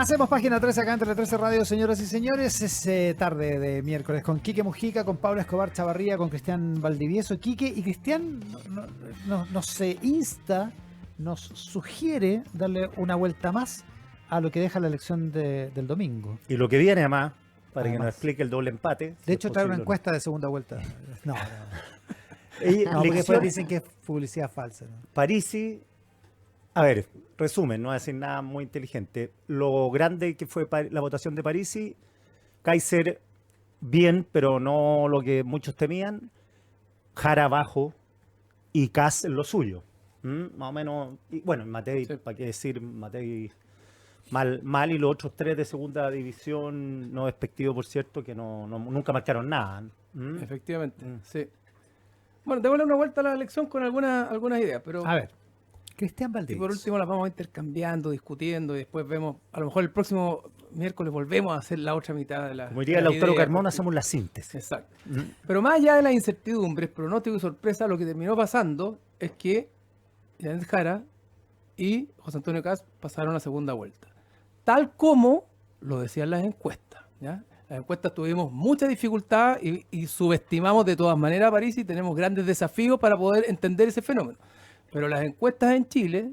Hacemos página 13 acá entre 13 Radio, señoras y señores. Es tarde de miércoles con Quique Mujica, con Pablo Escobar Chavarría, con Cristian Valdivieso. Quique y Cristian nos insta, nos sugiere darle una vuelta más a lo que deja la elección del domingo. Y lo que viene además, para Además. que nos explique el doble empate. De hecho, trae una encuesta de segunda vuelta. No, porque después dicen que es publicidad falsa, ¿no? Parisi, a ver, resumen, no voy a decir nada muy inteligente. Lo grande que fue la votación de Parisi, Kaiser bien, pero no lo que muchos temían. Jara abajo y Kass en lo suyo. Más o menos, y bueno, Matei, sí. ¿Para qué decir? Matei mal y los otros tres de segunda división, no despectivo por cierto, que nunca marcaron nada. Efectivamente, sí. Bueno, démosle una vuelta a la elección con algunas ideas, pero... A ver, Cristian Valdivieso. Y por último las vamos intercambiando, discutiendo, y después vemos, a lo mejor el próximo miércoles volvemos a hacer la otra mitad de la... Como diría el autor Carmona, hacemos la síntesis. Exacto. Pero más allá de las incertidumbres, pronóstico y sorpresa, lo que terminó pasando es que Janet Jara y José Antonio Kass pasaron a segunda vuelta. Tal como lo decían las encuestas, ¿ya? Las encuestas tuvimos mucha dificultad y subestimamos de todas maneras a París y tenemos grandes desafíos para poder entender ese fenómeno. Pero las encuestas en Chile,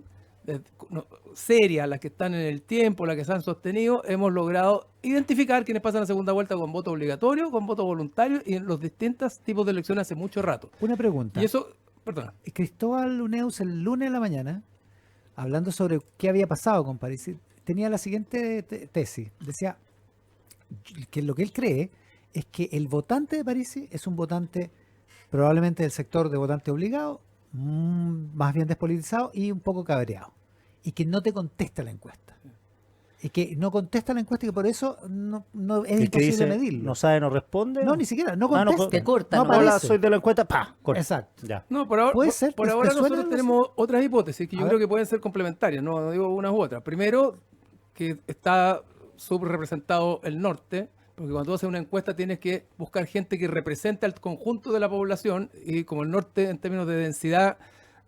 serias, las que están en el tiempo, las que se han sostenido, hemos logrado identificar quienes pasan a segunda vuelta con voto obligatorio, con voto voluntario y en los distintos tipos de elecciones hace mucho rato. Una pregunta. Y eso, perdona. Cristóbal Luneus el lunes en la mañana, hablando sobre qué había pasado con París, tenía la siguiente tesis. Decía que lo que él cree es que el votante de París es un votante probablemente del sector de votante obligado, más bien despolitizado y un poco cabreado, y que no te contesta la encuesta, y que no contesta la encuesta y que por eso no es imposible medirlo. No sabe, no responde. No, ni siquiera, no contesta. Te corta. No Hola, aparece. soy de la encuesta, corta. Exacto. Ya. No, por ahora, ¿Puede ser? por ¿Te ahora suena nosotros algo tenemos otras hipótesis que yo A creo ver. que pueden ser complementarias, no digo unas u otras. Primero, que está subrepresentado el norte, porque cuando tú haces una encuesta tienes que buscar gente que represente al conjunto de la población, y como el norte en términos de densidad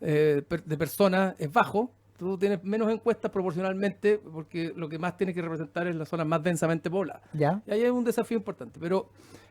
de personas es bajo, tú tienes menos encuestas proporcionalmente, porque lo que más tienes que representar es la zona más densamente poblada. Ya. Y ahí hay un desafío importante. Pero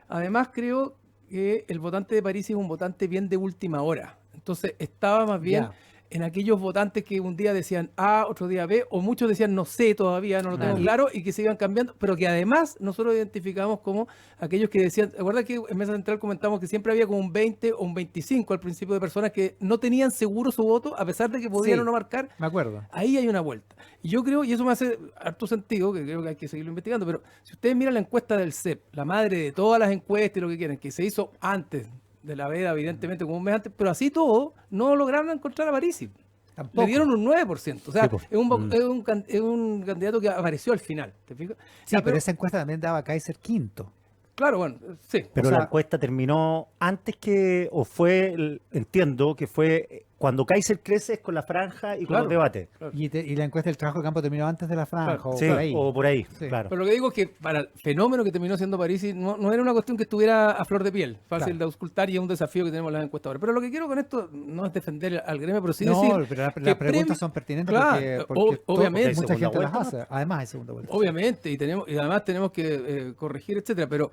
además creo que el votante de París es un votante bien de última hora. Entonces estaba más bien en aquellos votantes que un día decían A, otro día B, o muchos decían no sé todavía, no lo tengo claro, y que se iban cambiando, pero que además nosotros identificamos como aquellos que decían, ¿recuerda que en Mesa Central comentamos que siempre había como un 20 o un 25 al principio de personas que no tenían seguro su voto, a pesar de que podían o no marcar? Me acuerdo. Ahí hay una vuelta. Y yo creo, y eso me hace harto sentido, que creo que hay que seguirlo investigando, pero si ustedes miran la encuesta del CEP, la madre de todas las encuestas y lo que quieren, que se hizo antes de la veda, evidentemente, como un mes antes, pero así todo, no lograron encontrar a Parisi. Tampoco. Le dieron un 9%. O sea, Sí, pues. es un candidato que apareció al final. ¿Te fijas? Sí, Ya, pero esa encuesta también daba a Kaiser quinto. Claro, bueno, sí. Pero O sea, la encuesta terminó antes que, o fue, entiendo que fue cuando Kaiser crece es con la franja y con Claro. los debates. Y la encuesta del trabajo de campo terminó antes de la franja, Claro. o Sí, por ahí. o por ahí, Sí. claro. Pero lo que digo es que para el fenómeno que terminó siendo Parisi, no era una cuestión que estuviera a flor de piel, fácil Claro. de auscultar, y es un desafío que tenemos las encuestadoras. Pero lo que quiero con esto no es defender al gremio, pero sí No, decir pero las que preguntas son pertinentes Claro, porque obviamente. mucha Segunda gente las vuelta, hace. Además hay segunda vuelta. Obviamente, y además tenemos que corregir, etcétera, pero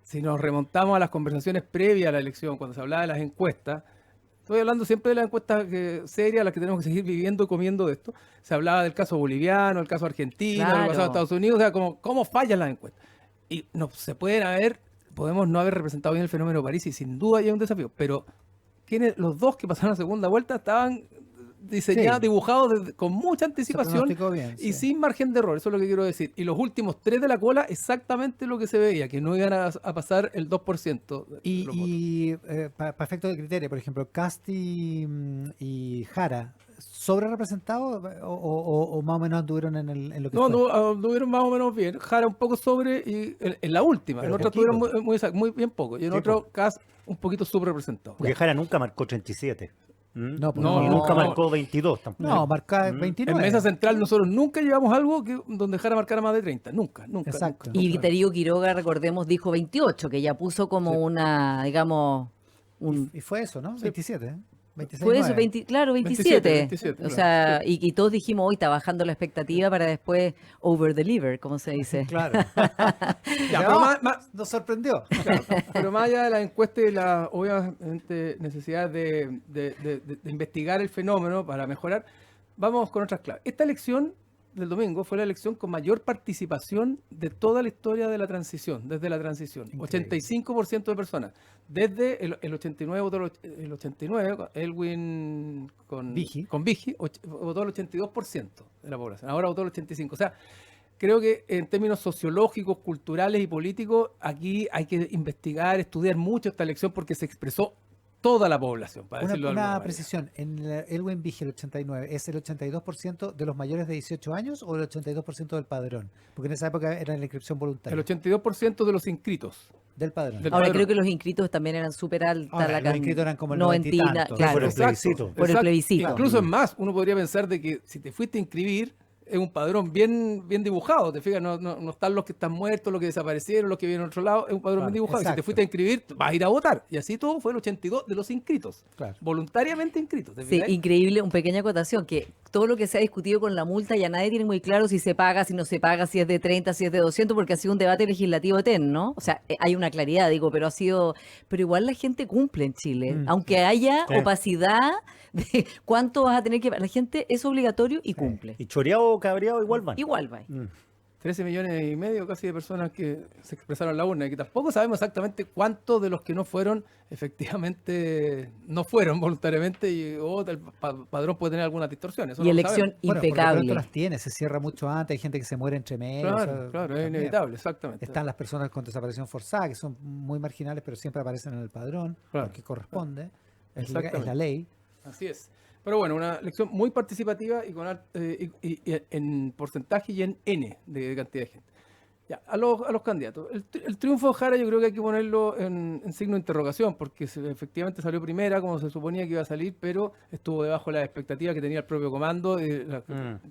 si nos remontamos a las conversaciones previas a la elección, cuando se hablaba de las encuestas, estoy hablando siempre de las encuestas serias, las que tenemos que seguir viviendo y comiendo de esto, se hablaba del caso boliviano, el caso argentino, Claro. el caso de Estados Unidos, o sea, cómo fallan las encuestas. Y no se podemos no haber representado bien el fenómeno París, y sin duda hay un desafío, pero los dos que pasaron a segunda vuelta estaban diseñados, Sí. dibujados con mucha anticipación pronosticó bien, y sí. sin margen de error, eso es lo que quiero decir. Y los últimos tres de la cola, exactamente lo que se veía, que no iban a pasar el 2% de los votos. Y para efectos de criterio, por ejemplo, Casti y Jara, ¿sobre representados o más o menos anduvieron en lo que No, fue? anduvieron más o menos bien. Jara un poco sobre y en la última. Pero En otras poquito. tuvieron muy bien poco. Y en Sí, otro Cast un poquito subrepresentado. Porque Jara nunca marcó 37. No, pues no, y no. nunca marcó 22 tampoco. No, marcaba En 29. Mesa Central nosotros nunca llevamos algo donde Jara marcara más de 30. Nunca. Exacto. nunca. Y Darío Quiroga, recordemos, dijo 28, que ya puso como Sí. una, digamos, Y fue eso, ¿no? 27. Fue eso, 26,9. claro, 27. 27, O claro. sea, y todos dijimos, hoy está bajando la expectativa para después over-deliver, como se dice. Claro. Ya, Ya, pero oh, nos sorprendió. Claro, pero más allá de la encuesta y la obviamente necesidad de investigar el fenómeno para mejorar, vamos con otras claves. Esta elección del domingo fue la elección con mayor participación de toda la historia de la transición, desde la transición. Increíble. 85% de personas. Desde el 89 votó el 89, Elwin Vigi. con Vigi, votó el 82% de la población. Ahora votó el 85%. O sea, creo que en términos sociológicos, culturales y políticos, aquí hay que investigar, estudiar mucho esta elección porque se expresó toda la población, para decirlo de alguna Una manera. precisión, en el buen Vigil 89, ¿es el 82% de los mayores de 18 años o el 82% del padrón? Porque en esa época era la inscripción voluntaria. El 82% de los inscritos. Del padrón. Del Ahora padrón. creo que los inscritos también eran súper alta Ahora, la los cantidad. inscritos eran como el 90 y tantos. Claro, Por el Exacto, plebiscito. Por el exacto. plebiscito. Incluso es más, uno podría pensar de que si te fuiste a inscribir, es un padrón bien dibujado, te fijas, no están los que están muertos, los que desaparecieron, los que vienen a otro lado, es un padrón Claro, bien dibujado. Y si te exacto. fuiste a inscribir, vas a ir a votar. Y así todo fue el 82 de los inscritos, Claro. voluntariamente inscritos. ¿te Sí, fijáis? increíble, una pequeña acotación, que todo lo que se ha discutido con la multa ya nadie tiene muy claro si se paga, si no se paga, si es de 30, si es de 200, porque ha sido un debate legislativo eterno. O sea, hay una claridad, digo, pero igual la gente cumple en Chile. Aunque haya Sí. opacidad de cuánto vas a tener que pagar, la gente es obligatorio y cumple. Y choreado o cabreado igual van. Igual va. 13 millones y medio casi de personas que se expresaron en la urna y que tampoco sabemos exactamente cuántos de los que no fueron efectivamente no fueron voluntariamente y el padrón puede tener algunas distorsiones. eso Y no lo elección sabemos. Bueno, por lo impecable. pronto las tiene, se cierra mucho antes, hay gente que se muere entre medio. Claro, o sea, claro, es también. inevitable, exactamente. Están las personas con desaparición forzada, que son muy marginales, pero siempre aparecen en el padrón, Claro. porque corresponde, es Exactamente. la ley. Así es. Pero bueno, una elección muy participativa y con y en porcentaje y en N de cantidad de gente. Ya, a los candidatos. El triunfo de Jara yo creo que hay que ponerlo en signo de interrogación, porque efectivamente salió primera, como se suponía que iba a salir, pero estuvo debajo de las expectativas que tenía el propio comando y las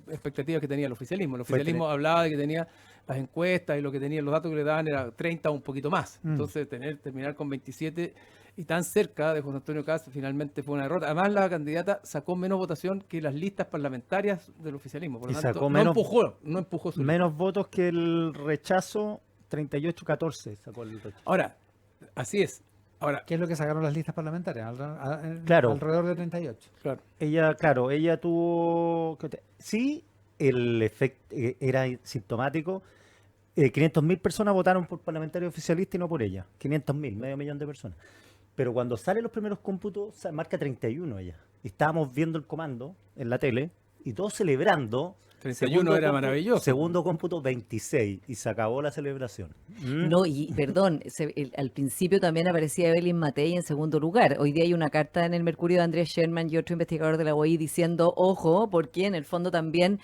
expectativas que tenía el oficialismo. El Fue oficialismo hablaba de que tenía las encuestas y lo que tenía, los datos que le daban era 30 o un poquito más. Entonces, terminar con 27 y tan cerca de José Antonio Kast finalmente fue una derrota. Además, la candidata sacó menos votación que las listas parlamentarias del oficialismo. Por lo Y tanto, sacó menos- no empujó su lista. Menos votos que el rechazo, 38-14 sacó el rechazo. Ahora, así es. Ahora, ¿Qué es lo que sacaron las listas parlamentarias? Claro. Alrededor de 38. claro, Ella tuvo... Sí, el efecto era sintomático. 500.000 personas votaron por parlamentario oficialista y no por ella. 500.000, medio millón de personas. Pero cuando salen los primeros cómputos, marca 31 ella. Y estábamos viendo el comando en la tele y todos celebrando. 31 Segundo era cómputo- maravilloso. Segundo cómputo, 26. Y se acabó la celebración. No, y perdón, al principio también aparecía Evelyn Matei en segundo lugar. Hoy día hay una carta en el Mercurio de Andrés Sherman y otro investigador de la UAI diciendo, ojo, porque en el fondo también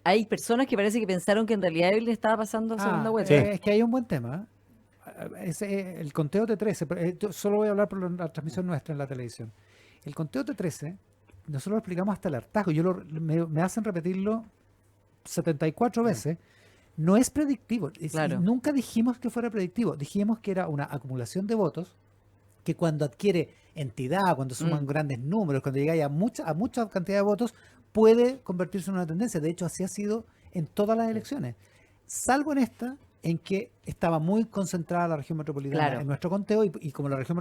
hay personas que parece que pensaron que en realidad Evelyn estaba pasando a segunda vuelta. Es que hay un buen tema. El conteo T13, pero, yo solo voy a hablar por la transmisión nuestra en la televisión. El conteo T13, nosotros lo explicamos hasta el hartazgo. Me hacen repetirlo 74 veces. No es predictivo. Claro. Nunca dijimos que fuera predictivo. Dijimos que era una acumulación de votos que cuando adquiere entidad, cuando suman grandes números, cuando llega a mucha cantidad de votos, puede convertirse en una tendencia. De hecho, así ha sido en todas las elecciones. Salvo en esta, en que estaba muy concentrada la región metropolitana Claro. en nuestro conteo y como la región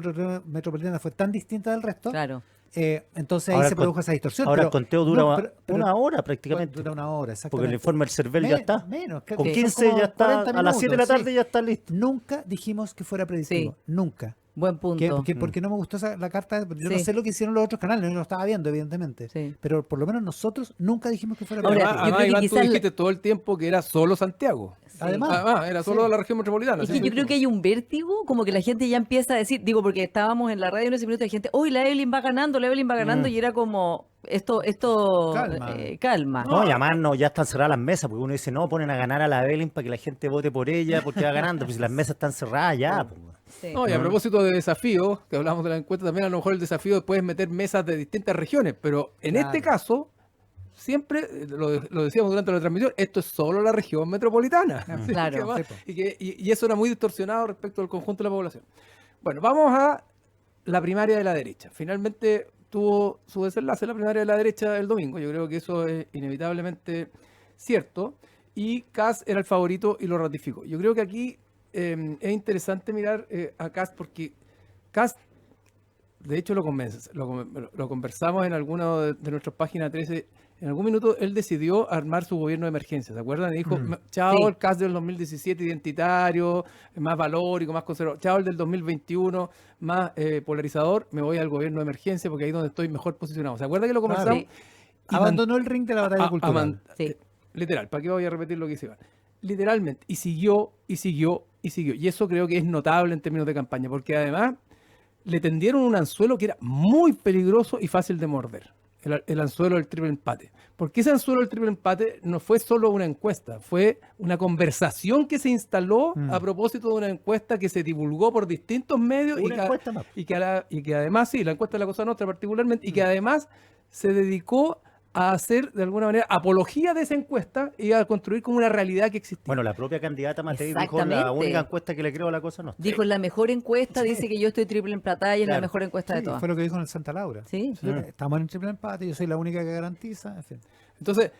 metropolitana fue tan distinta del resto, Claro. entonces Ahora ahí se el con- produjo esa distorsión. Ahora pero- el conteo dura no, pero- una hora prácticamente. Dura una hora, exactamente. Porque el informe del CERVEL ya está. Menos, Con son 15 como ya está. 40 A las 7 de la minutos, tarde sí. ya está listo. Nunca dijimos que fuera predictivo. Sí. Nunca. Buen punto. Porque no me gustó la carta. Yo no Sí. sé lo que hicieron los otros canales, no lo estaba viendo, evidentemente. Sí. Pero por lo menos nosotros nunca dijimos que fuera Ahora, predictivo. yo además, creo que Iván, quizás tú dijiste todo el tiempo que era solo Santiago. Sí. Además, Era solo sí. la región metropolitana. Es sí. que yo creo que hay un vértigo, como que la gente ya empieza a decir, digo, porque estábamos en la radio en ese minuto y la gente, uy, la Evelyn va ganando, y era como, esto Calma. calma. No, y además no, ya están cerradas las mesas, porque uno dice, no, ponen a ganar a la Evelyn para que la gente vote por ella, porque va ganando. Pues si las mesas están cerradas ya. Pues. Sí. No, y a propósito de desafíos, que hablamos de la encuesta, también a lo mejor el desafío puedes meter mesas de distintas regiones, pero en Claro. este caso, siempre, lo decíamos durante la transmisión, esto es solo la región metropolitana. Así Claro. que va- Sí, po. y eso era muy distorsionado respecto al conjunto de la población. Bueno, vamos a la primaria de la derecha. Finalmente tuvo su desenlace en la primaria de la derecha el domingo. Yo creo que eso es inevitablemente cierto. Y Kast era el favorito y lo ratificó. Yo creo que aquí es interesante mirar a Kast porque Kast, de hecho, lo conversamos en alguna de nuestras páginas 13. En algún minuto él decidió armar su gobierno de emergencia, ¿se acuerdan? Y dijo, chao Sí. el Kast del 2017 identitario, más valórico, más conservador. Chao el del 2021, más polarizador. Me voy al gobierno de emergencia porque ahí es donde estoy mejor posicionado. ¿Se acuerdan que lo conversamos? Sí. Y Abandonó el ring de la batalla cultural. Sí. Literal, ¿para qué voy a repetir lo que hice? Literalmente. Y siguió, y siguió, y siguió. Y eso creo que es notable en términos de campaña, porque además le tendieron un anzuelo que era muy peligroso y fácil de morder. El anzuelo del triple empate. Porque ese anzuelo del triple empate no fue solo una encuesta, fue una conversación que se instaló a propósito de una encuesta que se divulgó por distintos medios Una encuesta más. y que además, sí, la encuesta de la Cosa Nostra particularmente, y que además se dedicó a hacer de alguna manera apología de esa encuesta y a construir como una realidad que existía. Bueno, la propia candidata Matei dijo la Exactamente. única encuesta que le creo a la cosa no. Dijo, en la mejor encuesta, dice que yo estoy triple empatada y es la Claro. mejor encuesta de Sí, todas. fue lo que dijo en el Santa Laura. Sí. Estamos en el triple empate, yo soy la única que garantiza. En fin. Entonces,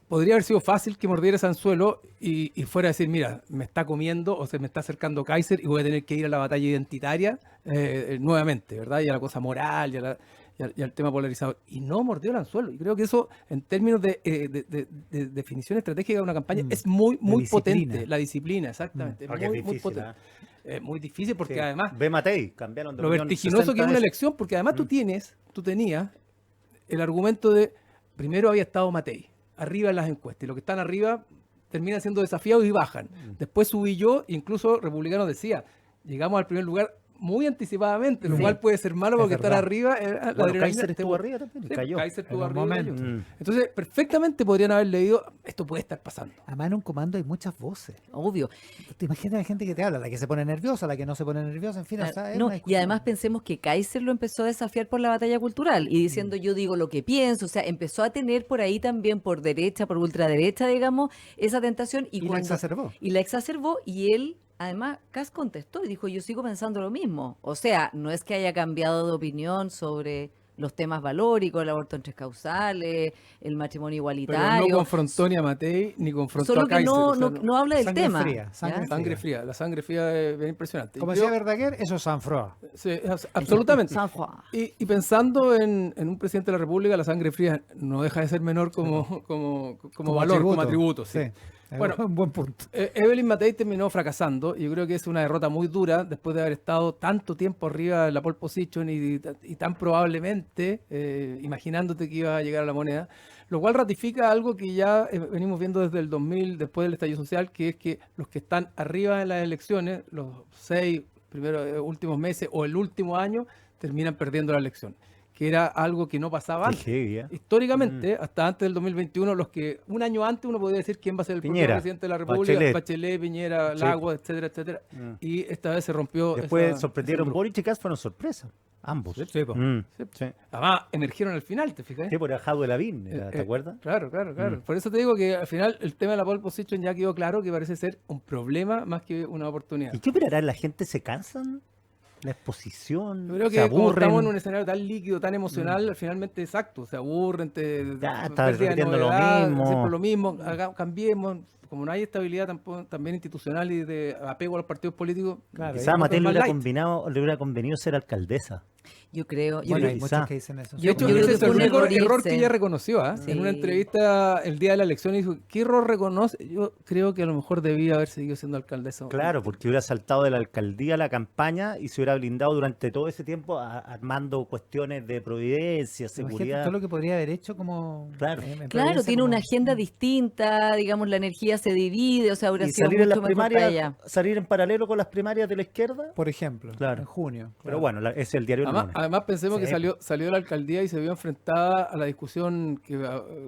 podría haber sido fácil que mordiera ese anzuelo y fuera a decir, mira, me está comiendo o se me está acercando Kaiser y voy a tener que ir a la batalla identitaria nuevamente, ¿verdad? Y a la cosa moral y al tema polarizador. Y no mordió el anzuelo. Y creo que eso, en términos de definición estratégica de una campaña, es muy, muy disciplina. potente. La disciplina, exactamente. Porque es muy, muy difícil, potente. Muy difícil porque Sí. además Ve Matei, cambiaron de lo opinión vertiginoso 60 que es una veces. elección, porque además tú tenías el argumento de, primero había estado Matei, arriba en las encuestas, y los que están arriba terminan siendo desafiados y bajan. Después subí yo, incluso Republicanos decía, llegamos al primer lugar muy anticipadamente, lo Sí. cual puede ser malo Es porque estar verdad. arriba, la Bueno, adrenalina Kaiser estuvo arriba también y Sí, cayó. Kaiser estuvo En un arriba y momento. cayó. Entonces, perfectamente podrían haber leído, esto puede estar pasando. Además, en un comando hay muchas voces. Obvio. Te imaginas la gente que te habla, la que se pone nerviosa, la que no se pone nerviosa, en fin. O sea, es No, una y discusión. además pensemos que Kaiser lo empezó a desafiar por la batalla cultural y diciendo yo digo lo que pienso, o sea, empezó a tener por ahí también por derecha, por ultraderecha, digamos, esa tentación Y la exacerbó. y la exacerbó y él, además, Kast contestó y dijo yo sigo pensando lo mismo. O sea, no es que haya cambiado de opinión sobre los temas valóricos, el aborto en tres causales, el matrimonio Pero igualitario. no confrontó ni a Matei, ni confrontó Solo a que Kaiser. no, o sea, no habla del Sangre tema. fría, ¿ya? sangre fría. la sangre fría es bien impresionante. Como Yo- decía Verdaguer, eso es Sanfroa. sí, absolutamente. San Juan. Y pensando en un presidente de la República, la sangre fría no deja de ser menor como valor, como atributo. Sí. Bueno, un buen punto. Evelyn Matei terminó fracasando. Yo creo que es una derrota muy dura después de haber estado tanto tiempo arriba de la pole position y tan probablemente imaginándote que iba a llegar a la moneda. Lo cual ratifica algo que ya venimos viendo desde el 2000, después del estallido social, que es que los que están arriba en las elecciones, los 6 últimos meses o el último año, terminan perdiendo la elección. Que era algo que no pasaba Qué antes. heavy, ¿eh? Históricamente, hasta antes del 2021, los que un año antes uno podía decir quién va a ser el próximo Piñera, presidente de la República, Bachelet. Bachelet, Piñera, Sí. Lagos, etcétera, etcétera. Y esta vez se rompió. Después esa- sorprendieron ese grupo. Boric y Kast, fueron sorpresa. Ambos. Sí, po. Sí. Sí. Además, emergieron al final, ¿te fijas? Sí, por Jadwe Lavín, ¿te Eh, acuerdas? Claro. Por eso te digo que al final el tema de la pole position ya quedó claro que parece ser un problema más que una oportunidad. ¿Y qué operará? ¿La gente se cansan? ¿La exposición? Yo creo ¿Se que como aburren? estamos en un escenario tan líquido, tan emocional, finalmente exacto, se aburren, Ya, está pérdida de repitiendo lo novedad, mismo. siempre lo mismo, cambiemos, como no hay estabilidad también institucional y de apego a los partidos políticos. Claro, Quizá a ahí Matei más le hubiera, light. le hubiera convenido ser alcaldesa. Yo creo. Bueno, hay quizá. muchos que dicen eso. De hecho, Yo creo ese que es el fue un único error error irse. que ella reconoció. ¿Ah? Sí. En una entrevista el día de la elección dijo, ¿qué error reconoce? Yo creo que a lo mejor debía haber seguido siendo alcaldesa. Claro, porque hubiera saltado de la alcaldía a la campaña y se hubiera blindado durante todo ese tiempo armando cuestiones de providencia, Imagínate seguridad. todo lo que podría haber hecho como... Claro. en Claro, provincia tiene una como- agenda distinta, digamos, la energía se divide, o sea, habría Y sido salir en las mucho mejor para primarias, ella. salir en paralelo con las primarias de la izquierda. Por ejemplo, Claro. en junio. Pero bueno, es el diario El Además, Lunes. además pensemos Sí, que salió de la alcaldía y se vio enfrentada a la discusión que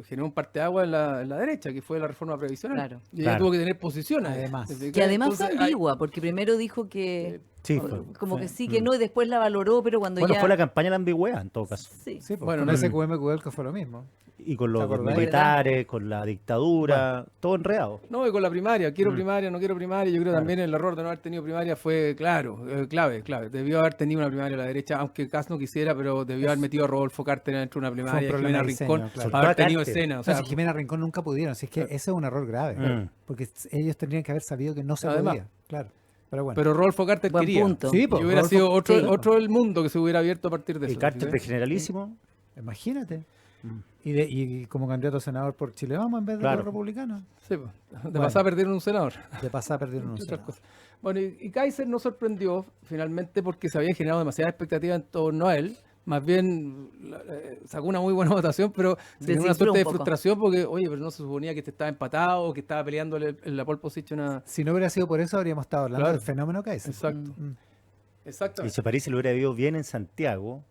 generó un parteagua en la derecha, que fue la reforma previsional. Claro. Y ella Claro. tuvo que tener posiciones. Además. ¿Te fijas? Que además fue Entonces, ambigua, porque primero dijo que Sí, Como fue. que sí, que no, y después la valoró, pero cuando Bueno, ya... fue la campaña de la ambigüedad en todo caso. Sí. Sí, pues, Bueno, con no- SQM que fue lo mismo. Y con ¿Te los acordás? militares, con la dictadura, todo enredado. No, y con la primaria, quiero primaria, no quiero primaria, yo creo Claro. también el error de no haber tenido primaria fue, claro, clave. Debió haber tenido una primaria a la derecha, aunque Kass no quisiera, pero debió haber metido a Rodolfo Cárter dentro de una primaria, problema Jimena de diseño, Rincón, claro. para haber Soltó a tenido Cárter. escena. O No, sea, si Jimena Rincón nunca pudieron, si es que ese es un error grave, Mm. porque ellos tendrían que haber sabido que no se Además. podía, claro. Pero bueno, pero Rodolfo Cárter Buen quería. punto. Sí, Y pues, hubiera Rodolfo- sido otro, sí. otro el mundo que se hubiera abierto a partir de Y eso. Carter de ¿sí? generalísimo. imagínate. Mm. Y como candidato a senador por Chile Vamos en vez de Claro. los republicanos, Sí, pues, de Bueno. pasar a perder un senador. de pasar a perder un Entre otras senador. cosas. Bueno, y Kaiser nos sorprendió finalmente porque se había generado demasiada expectativa en torno a él. Más bien sacó una muy buena votación, pero se generó una Desinfló suerte de un poco. frustración porque, oye, pero no se suponía que este estaba empatado o que estaba peleando en la pole position a... Si no hubiera sido por eso, habríamos estado hablando Claro. del fenómeno Kaiser. Exacto. Mm. Y Exactamente. si París se lo hubiera ido bien en Santiago,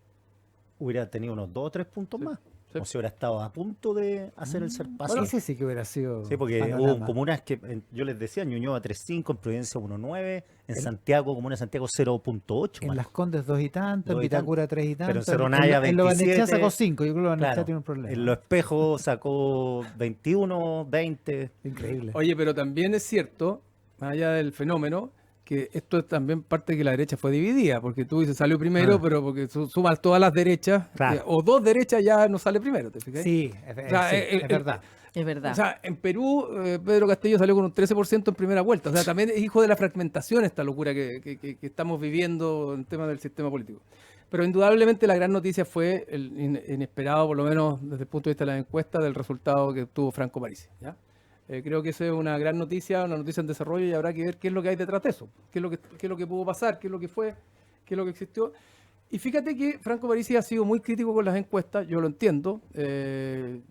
hubiera tenido unos 2 o 3 puntos Sí. más. Sí. O si hubiera estado a punto de hacer el serpazo. Ese sí que hubiera sido. Sí, porque panorama. hubo comunas que yo les decía, Ñuñoa 3.5, en Providencia 1.9, en Santiago, comuna de Santiago 0.8. En más. Las Condes 2 y tanto, en 2 y tanto. Vitacura 3 y tanto. Pero en Cerro Naya en Lo Barnechea 27. sacó 5, yo creo que Lo Barnechea Claro, tiene un problema. en Los Espejos sacó 21, 20. Increíble. Oye, pero también es cierto, más allá del fenómeno, que esto es también parte de que la derecha fue dividida, porque tú dices salió primero, Ah. pero porque sumas todas las derechas, Claro. o dos derechas ya no sale primero, ¿te fijas? Sí, es, O sea, sí, el- es verdad. Es verdad. O sea, en Perú, Pedro Castillo salió con un 13% en primera vuelta. O sea, también es hijo de la fragmentación esta locura que estamos viviendo en tema del sistema político. Pero indudablemente la gran noticia fue el inesperado, por lo menos desde el punto de vista de las encuestas, del resultado que obtuvo Franco Parisi. ¿Ya? Creo que eso es una gran noticia, una noticia en desarrollo y habrá que ver qué es lo que hay detrás de eso. Qué es lo que pudo pasar, qué es lo que fue, qué es lo que existió. Y fíjate que Franco Parisi ha sido muy crítico con las encuestas, yo lo entiendo.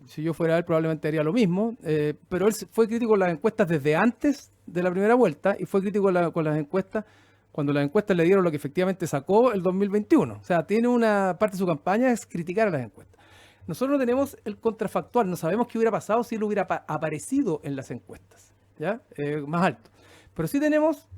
Si yo fuera él probablemente haría lo mismo, pero él fue crítico con las encuestas desde antes de la primera vuelta y fue crítico con las encuestas cuando las encuestas le dieron lo que efectivamente sacó el 2021. O sea, tiene una parte de su campaña es criticar a las encuestas. Nosotros no tenemos el contrafactual, no sabemos qué hubiera pasado si él hubiera aparecido en las encuestas, ¿ya? Más alto. Pero sí tenemos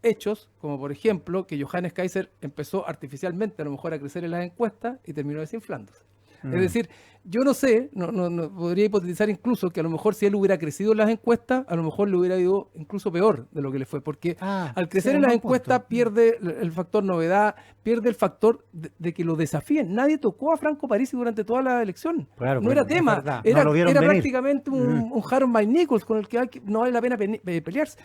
hechos, como por ejemplo que Johannes Kaiser empezó artificialmente a lo mejor a crecer en las encuestas y terminó desinflándose. Es decir, yo no sé, no podría hipotetizar incluso que a lo mejor si él hubiera crecido en las encuestas, a lo mejor le hubiera ido incluso peor de lo que le fue, porque al crecer sí, en las buen punto. encuestas pierde el factor novedad, pierde el factor de que lo desafíen. Nadie tocó a Franco Parisi durante toda la elección. Claro, no pero era es tema, verdad. era, No lo vieron era venir. prácticamente un Harold Mike Nichols con el que no vale la pena pelearse.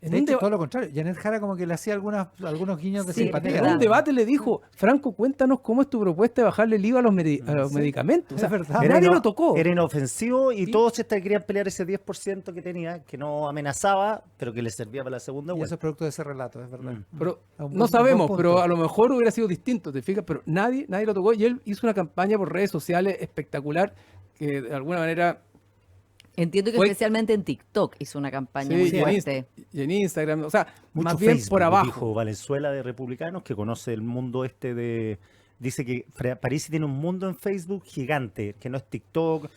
En De un hecho, deba- todo lo contrario. Janet Jara como que le hacía algunos guiños de Sí, simpatía. en verdad. un debate le dijo, Franco, cuéntanos cómo es tu propuesta de bajarle el IVA a los medicamentos. O sea, Es verdad. nadie lo tocó. Era inofensivo y Sí. todos querían pelear ese 10% que tenía, que no amenazaba, pero que le servía para la segunda Y eso vuelta. es producto de ese relato, es verdad. Pero Es un no buen sabemos, punto. pero a lo mejor hubiera sido distinto, ¿te fijas? Pero nadie lo tocó y él hizo una campaña por redes sociales espectacular que de alguna manera... Entiendo que fue- especialmente en TikTok hizo una campaña Sí, muy y en fuerte. y en Instagram, o sea, Mucho más bien Facebook, por abajo. dijo Valenzuela de Republicanos, que conoce el mundo este de... Dice que Parisi tiene un mundo en Facebook gigante, que no es TikTok.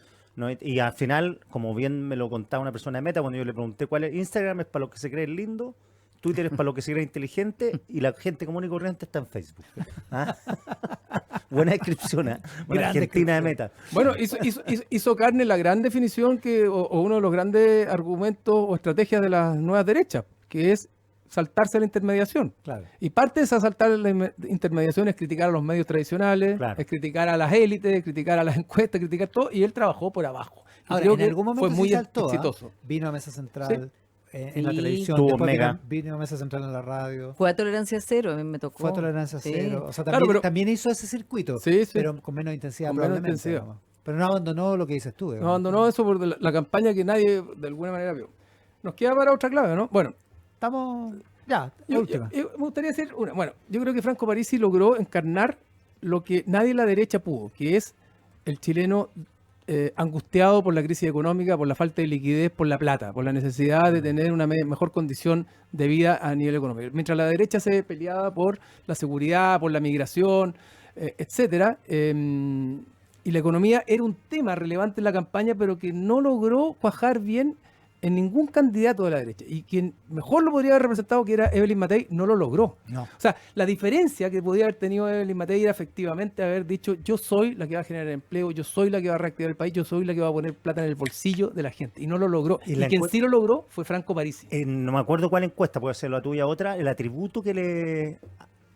Y al final, como bien me lo contaba una persona de Meta, cuando yo le pregunté cuál es Instagram, es para los que se creen lindo, Twitter es para los que se creen inteligente, y la gente común y corriente está en Facebook. ¿Ah? Buena descripción, ¿eh? Una Gran Argentina de descripción. Meta. Bueno, hizo carne la gran definición o uno de los grandes argumentos o estrategias de las nuevas derechas, que es saltarse la intermediación. Claro. Y parte de esa saltar la intermediación es criticar a los medios tradicionales, Claro. es criticar a las élites, criticar a las encuestas, criticar todo, y él trabajó por abajo. Y Ahora, creo en que algún momento fue muy sí saltó, ¿ah? exitoso. Vino a Mesa Central en la Sí. televisión, Tuvo después Mega. vino a Mesa Central en la radio. Fue a tolerancia cero, a mí me tocó. Fue a Tolerancia Sí. Cero. O sea, Claro, también, pero- también hizo ese circuito, Sí, sí. pero con menos intensidad Con menos probablemente. intensidad. digamos. Pero no abandonó lo que dices tú. No digamos. abandonó eso por la campaña que nadie de alguna manera vio. Nos queda para otra clave, ¿no? Bueno, Estamos... Ya, la última. yo me gustaría hacer una. Bueno, yo creo que Franco Parisi logró encarnar lo que nadie en la derecha pudo, que es el chileno angustiado por la crisis económica, por la falta de liquidez, por la plata, por la necesidad de tener una mejor condición de vida a nivel económico. Mientras la derecha se peleaba por la seguridad, por la migración, etcétera, y la economía era un tema relevante en la campaña, pero que no logró cuajar bien en ningún candidato de la derecha. Y quien mejor lo podría haber representado, que era Evelyn Matei, no lo logró. No. O sea, la diferencia que podía haber tenido Evelyn Matei era efectivamente haber dicho: yo soy la que va a generar empleo, yo soy la que va a reactivar el país, yo soy la que va a poner plata en el bolsillo de la gente. Y no lo logró. Y Y, la quien sí lo logró fue Franco Parisi. No me acuerdo cuál encuesta, puede ser la tuya o otra, el atributo que le...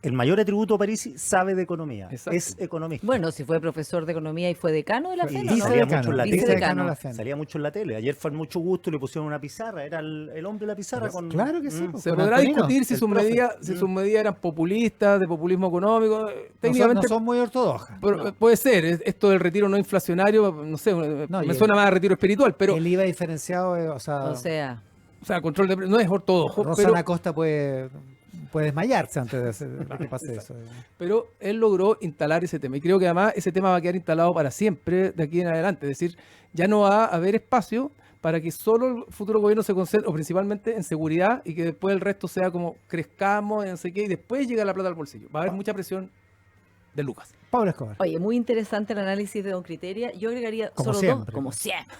El mayor atributo a Parisi sabe de economía, Exacto. es economista. Bueno, si fue profesor de economía y fue decano de la Y FENA, ¿no? salía mucho en la tele. Vicedecano. de la FEN. Salía mucho en la tele. Ayer fue mucho gusto y le pusieron una pizarra. Era el hombre de la pizarra con... Claro que sí, pues, Se con podrá Antonino, discutir si el sus profe. medidas eran populistas, de populismo económico. No son, Técnicamente no son muy ortodoxas. pero, puede ser. Esto del retiro no inflacionario, no sé, No, y me suena más a retiro espiritual, pero, el IVA diferenciado, O sea, o sea, control de no es ortodoxo, Rosana pero, Costa puede desmayarse antes de que pase eso. pero él logró instalar ese tema. Y creo que además ese tema va a quedar instalado para siempre de aquí en adelante. Es decir, ya no va a haber espacio para que solo el futuro gobierno se concentre, o principalmente en seguridad, y que después el resto sea como crezcamos, no sé qué, y después llega la plata al bolsillo. Va a haber mucha presión de Lucas. Pablo Escobar. oye, muy interesante el análisis de Don Criteria. Yo agregaría Como solo siempre. dos, como siempre.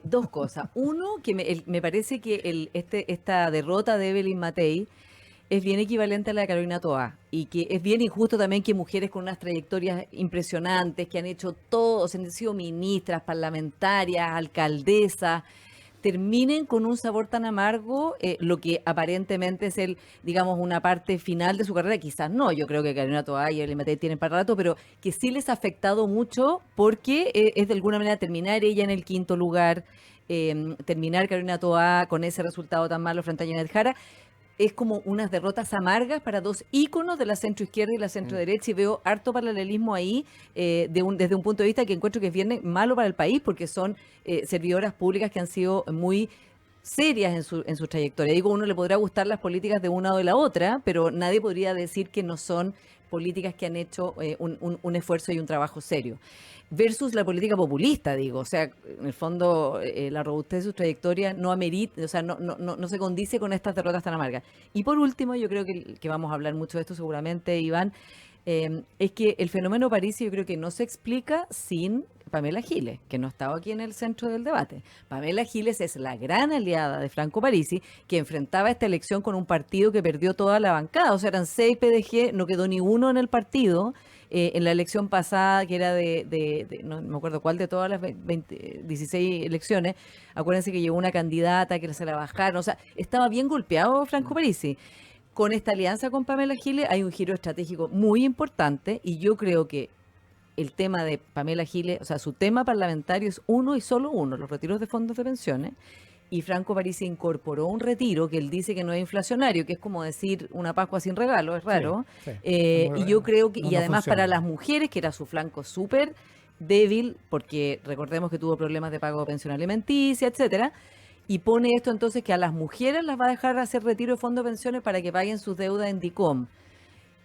Dos cosas. Uno, que me parece que esta derrota de Evelyn Matei es bien equivalente a la de Carolina Toá, y que es bien injusto también que mujeres con unas trayectorias impresionantes, que han hecho todo, se han sido ministras, parlamentarias, alcaldesas, terminen con un sabor tan amargo, lo que aparentemente es digamos, una parte final de su carrera. Quizás no, yo creo que Carolina Toá y Evelyn Matei tienen para rato, pero que sí les ha afectado mucho, porque es de alguna manera terminar ella en el quinto lugar, terminar Carolina Toá con ese resultado tan malo frente a Janet Jara, es como unas derrotas amargas para dos íconos de la centroizquierda y la centroderecha, y veo harto paralelismo ahí, desde un punto de vista que encuentro que es bien malo para el país, porque son servidoras públicas que han sido muy serias en su trayectoria. Digo, uno le podrá gustar las políticas de una o de la otra, pero nadie podría decir que no son políticas que han hecho un esfuerzo y un trabajo serio. Versus la política populista, digo. O sea, en el fondo, la robustez de su trayectoria no amerita, o sea, no se condice con estas derrotas tan amargas. Y por último, yo creo que vamos a hablar mucho de esto seguramente, Iván, es que el fenómeno Parisi yo creo que no se explica sin Pamela Giles, que no estaba aquí en el centro del debate. Pamela Giles es la gran aliada de Franco Parisi, que enfrentaba esta elección con un partido que perdió toda la bancada. O sea, eran 6 PDG, no quedó ni uno en el partido. En la elección pasada, que era no me acuerdo cuál de todas las 16 elecciones, acuérdense que llegó una candidata que se la bajaron. O sea, estaba bien golpeado Franco Parisi. Con esta alianza con Pamela Giles hay un giro estratégico muy importante, y yo creo que el tema de Pamela Giles, o sea, su tema parlamentario es uno y solo uno: los retiros de fondos de pensiones. Y Franco Parisi incorporó un retiro que él dice que no es inflacionario, que es como decir una Pascua sin regalo, es raro. Sí, sí. Y yo creo que, No, y no además funciona. para las mujeres, que era su flanco súper débil, porque recordemos que tuvo problemas de pago de pensión alimenticia, etcétera, y pone esto entonces que a las mujeres las va a dejar hacer retiro de fondos de pensiones para que paguen sus deudas en DICOM.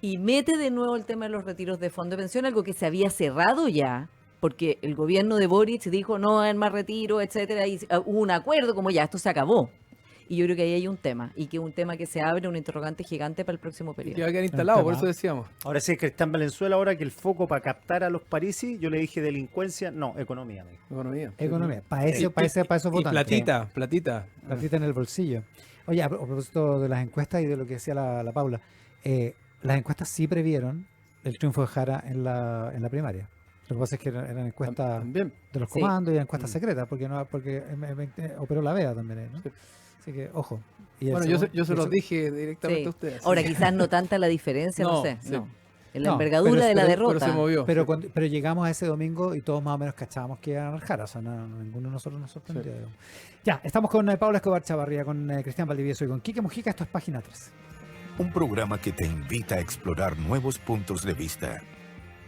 Y mete de nuevo el tema de los retiros de fondos de pensión, algo que se había cerrado ya, porque el gobierno de Boric dijo no hay más retiro, etcétera, y hubo un acuerdo como ya, esto se acabó. Y yo creo que ahí hay un tema, y que es un tema que se abre, un interrogante gigante para el próximo Que va periodo. a quedar instalado, por tema. eso decíamos. Ahora sí, Cristian Valenzuela, ahora que el foco para captar a los Parisi, yo le dije delincuencia, no, economía. Me dijo. Economía. Economía. Para esos Y votantes. platita. Platita en el bolsillo. Oye, a propósito de las encuestas y de lo que decía la Paula, las encuestas sí previeron el triunfo de Jara en la primaria. Lo que pasa es que eran encuestas También. de los Sí. comandos y eran encuestas secretas, porque operó la vea también, ¿no? Sí. Así que, ojo. Y el Bueno, yo segundo- se los el- dije directamente Sí. a ustedes. Ahora, quizás no tanta la diferencia, no No, sé, sí. no. En la No, envergadura de la Pero derrota. se movió. Pero, sí. pero llegamos a ese domingo y todos más o menos cachábamos que iba a ganar Jara. O sea, ninguno de nosotros nos sorprendió. Sí. digamos. Ya, estamos con Paula Escobar Chavarría, con Cristian Valdivieso y con Quique Mujica. Esto es Página 3. Un programa que te invita a explorar nuevos puntos de vista.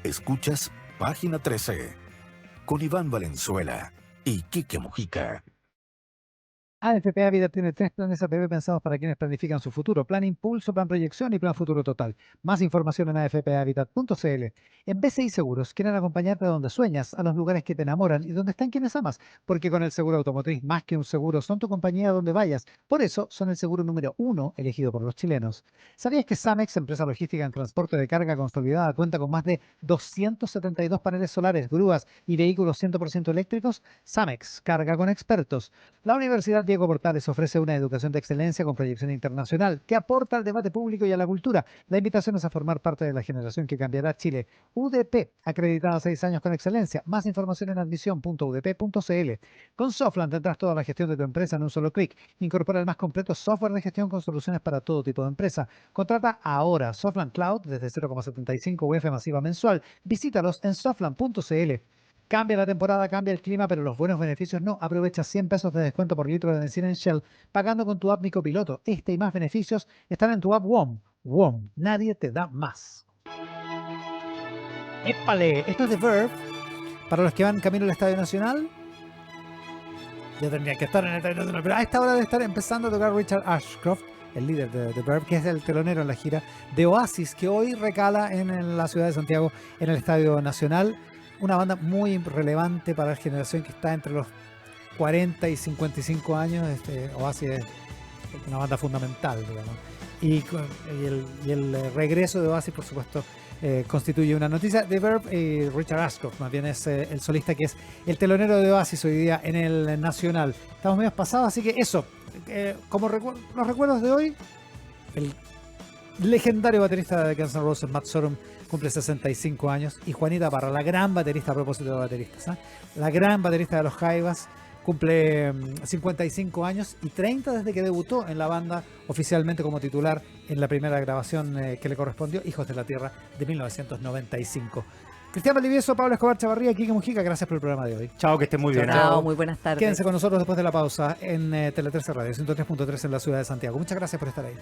Escuchas Página 13 con Iván Valenzuela y Quique Mujica. AFP Habitat tiene 3 planes APB pensados para quienes planifican su futuro: Plan Impulso, Plan Proyección y Plan Futuro Total. Más información en afphabitat.cl. En BCI Seguros quieren acompañarte a donde sueñas, a los lugares que te enamoran y donde están quienes amas, porque con el seguro automotriz, más que un seguro, son tu compañía donde vayas. Por eso son el seguro número 1 elegido por los chilenos. ¿Sabías que Samex, empresa logística en transporte de carga consolidada, cuenta con más de 272 paneles solares, grúas y vehículos 100% eléctricos? Samex, carga con expertos. La Universidad Diego Portales ofrece una educación de excelencia con proyección internacional que aporta al debate público y a la cultura. La invitación es a formar parte de la generación que cambiará Chile. UDP, acreditada 6 años con excelencia. Más información en admisión.udp.cl. Con Softland tendrás toda la gestión de tu empresa en un solo clic. Incorpora el más completo software de gestión con soluciones para todo tipo de empresa. Contrata ahora Softland Cloud desde 0,75 UF masiva mensual. Visítalos en softland.cl. Cambia la temporada, cambia el clima, pero los buenos beneficios no. Aprovecha 100 pesos de descuento por litro de bencina en Shell pagando con tu app Mi Copiloto. Este y más beneficios están en tu app WOM. WOM, nadie te da más. ¡Épale! Esto es The Verve. Para los que van camino al Estadio Nacional, ya tendrían que estar en el Estadio Nacional, pero a esta hora de estar empezando a tocar Richard Ashcroft, el líder de The Verve, que es el telonero en la gira de Oasis, que hoy recala en la ciudad de Santiago, en el Estadio Nacional. Una banda muy relevante para la generación que está entre los 40 y 55 años. Oasis es una banda fundamental, digamos. Y el regreso de Oasis, por supuesto, constituye una noticia. The Verve y Richard Ashcroft, más bien es el solista que es el telonero de Oasis hoy día en el Nacional. Estamos medio pasados, así que eso, como los recuerdos de hoy, el legendario baterista de Guns N' Roses, Matt Sorum, cumple 65 años, y Juanita Parra, la gran baterista, a propósito de bateristas, la gran baterista de los Jaivas, cumple 55 años y 30 desde que debutó en la banda oficialmente como titular en la primera grabación que le correspondió, Hijos de la Tierra, de 1995. Cristian Valdivieso, Pablo Escobar Chavarría, Quique Mujica, gracias por el programa de hoy. Chao, que estén muy bien. Chao, muy buenas tardes. Quédense con nosotros después de la pausa en Tele 13 Radio, 103.3 en la ciudad de Santiago. Muchas gracias por estar ahí.